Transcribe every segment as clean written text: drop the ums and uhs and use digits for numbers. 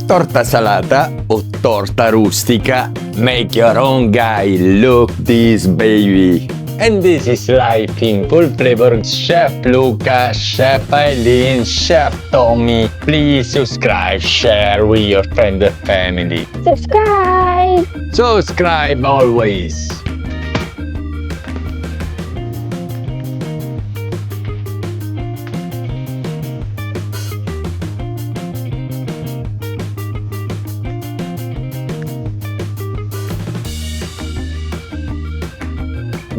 Torta salata o torta rustica. Make your own, guy. Look this baby. And this is Life in Full Flavor. Chef Luca, Chef Eileen, Chef Tommy. Please subscribe, share with your friends and family. Subscribe! Subscribe always.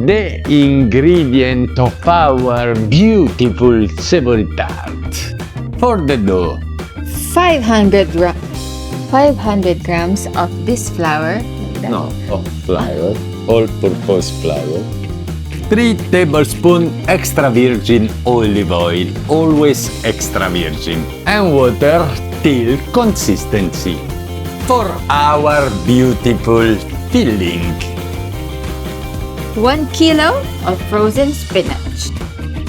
The ingredient of our beautiful savory tart. For the dough, 500 grams of this flour. no, of flour, all-purpose flour. 3 tablespoons extra virgin olive oil, always extra virgin, and water till consistency. For our beautiful filling. 1 kilo of frozen spinach.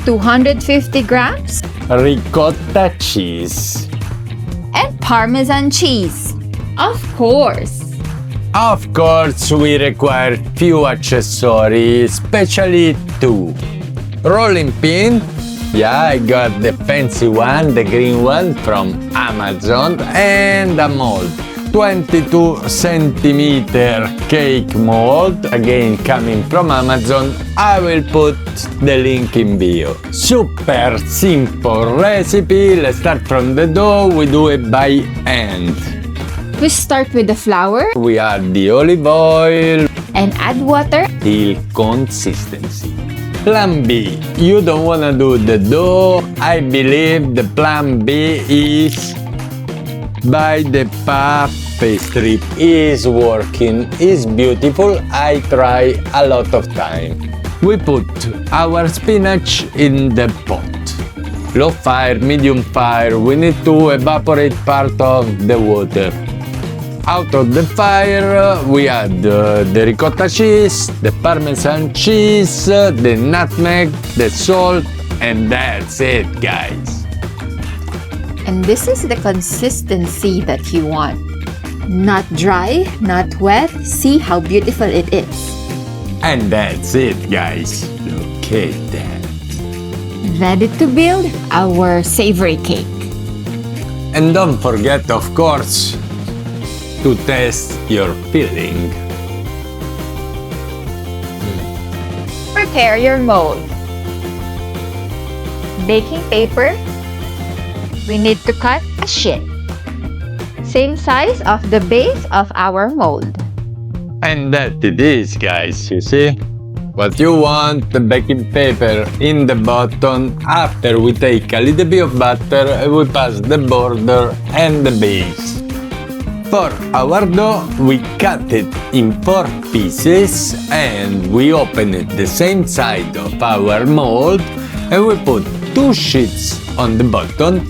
250 grams. Ricotta cheese. And Parmesan cheese. Of course. Of course, we require few accessories, especially 2. Rolling pin. Yeah, I got the fancy one, the green one from Amazon, and a mold. 22 centimeter cake mold, again coming from Amazon. I will put the link in bio. Super simple recipe. Let's start from the dough. We do it by hand. We start with the flour We add the olive oil and add water. till consistency. Plan B. You don't wanna do the dough. I believe the plan B is buy the pastry. Is working, is beautiful. I try a lot of time. We put our spinach in the pot. Low fire, medium fire. We need to evaporate part of the water. Out of the fire, we add the ricotta cheese, the Parmesan cheese, the nutmeg, the salt, and that's it, guys. And this is the consistency that you want. Not dry, not wet. See how beautiful it is. And that's it, guys. Look at that. Ready to build our savory cake. And don't forget, of course, to test your filling. Prepare your mold. Baking paper. We need to cut a sheet. Same size of the base of our mold. And that it is, guys, you see? What you want, the baking paper in the bottom. After we take a little bit of butter and we pass the border and the base. For our dough, we cut it in 4 pieces and we open it the same side of our mold and we put 2 sheets on the bottom.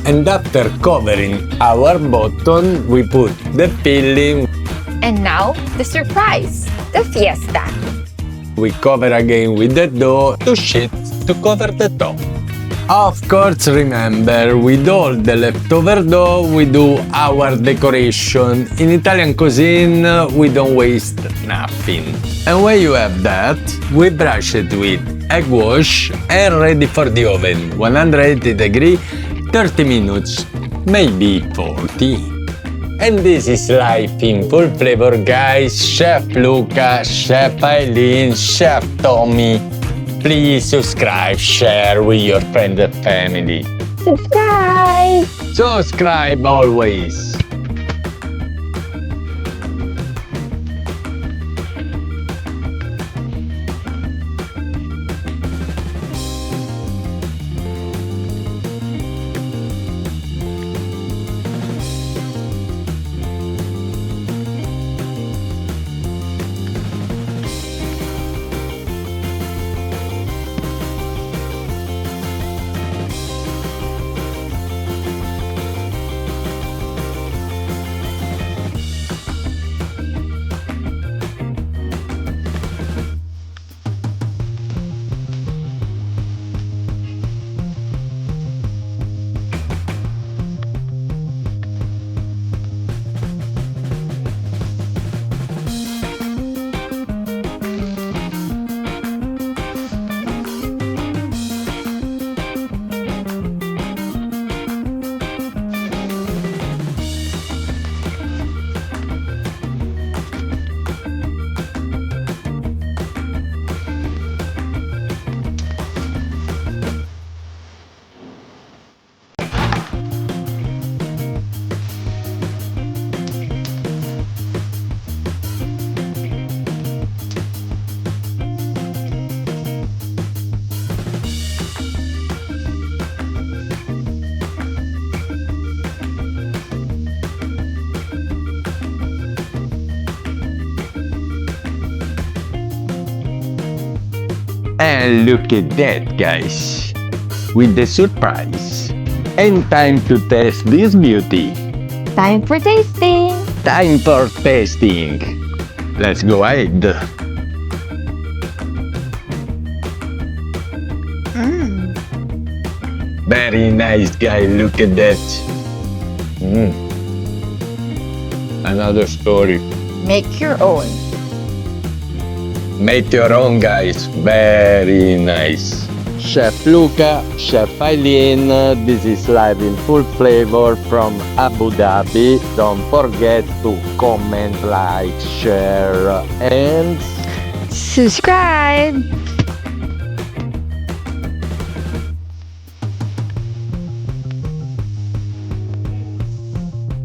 And after covering our bottom, we put the filling. And now, the surprise, the fiesta. We cover again with the dough, 2 sheets to cover the top. Of course, remember, with all the leftover dough, we do our decoration. In Italian cuisine, we don't waste nothing. And when you have that, we brush it with egg wash and ready for the oven. 180 degrees, 30 minutes, maybe 40. And this is Life in Full Flavor, guys. Chef Luca, Chef Eileen, Chef Tommy. Please subscribe, share with your friends and family. Subscribe! Subscribe always. And look at that, guys. With the surprise. And time to test this beauty. Time for tasting. Time for tasting. Let's go ahead. Very nice, guys. Look at that. Another story. Make your own. Make your own, guys. Very nice. Chef Luca, Chef Eileen, this is live in full flavor from Abu Dhabi. Don't forget to comment, like, share, and Subscribe.